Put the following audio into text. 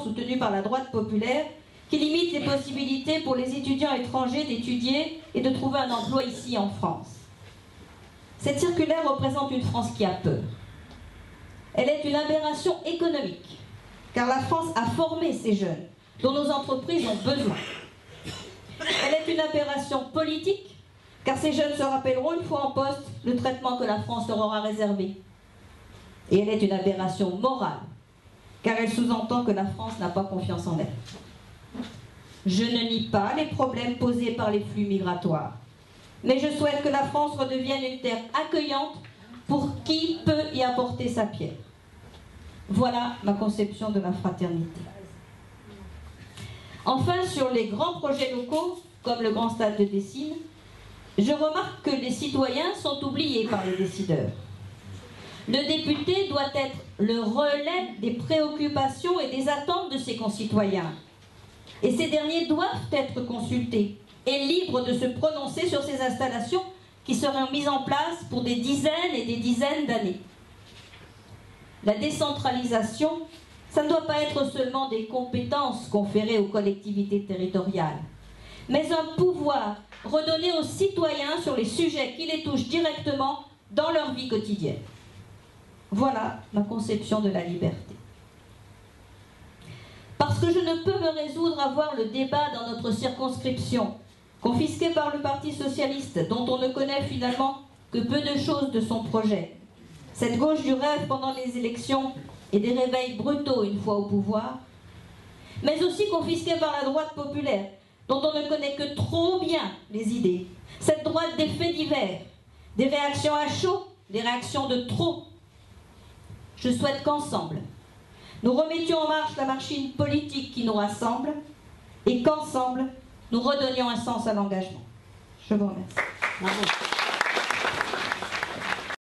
soutenue par la droite populaire qui limite les possibilités pour les étudiants étrangers d'étudier et de trouver un emploi ici en France. Cette circulaire représente une France qui a peur. Elle est une aberration économique, car la France a formé ces jeunes dont nos entreprises ont besoin. Elle est une aberration politique, car ces jeunes se rappelleront une fois en poste le traitement que la France leur aura réservé. Et elle est une aberration morale, car elle sous-entend que la France n'a pas confiance en elle. Je ne nie pas les problèmes posés par les flux migratoires, mais je souhaite que la France redevienne une terre accueillante pour qui peut y apporter sa pierre. Voilà ma conception de la fraternité. Enfin, sur les grands projets locaux, comme le grand stade de Dessines, je remarque que les citoyens sont oubliés par les décideurs. Le député doit être le relais des préoccupations et des attentes de ses concitoyens. Et ces derniers doivent être consultés et libres de se prononcer sur ces installations qui seront mises en place pour des dizaines et des dizaines d'années. La décentralisation, ça ne doit pas être seulement des compétences conférées aux collectivités territoriales, mais un pouvoir redonné aux citoyens sur les sujets qui les touchent directement dans leur vie quotidienne. Voilà ma conception de la liberté. Parce que je ne peux me résoudre à voir le débat dans notre circonscription, confisqué par le Parti socialiste, dont on ne connaît finalement que peu de choses de son projet. Cette gauche du rêve pendant les élections et des réveils brutaux une fois au pouvoir, mais aussi confisqué par la droite populaire, dont on ne connaît que trop bien les idées. Cette droite des faits divers, des réactions à chaud, des réactions de trop. Je souhaite qu'ensemble, nous remettions en marche la machine politique qui nous rassemble et qu'ensemble, nous redonnions un sens à l'engagement. Je vous remercie. Bravo.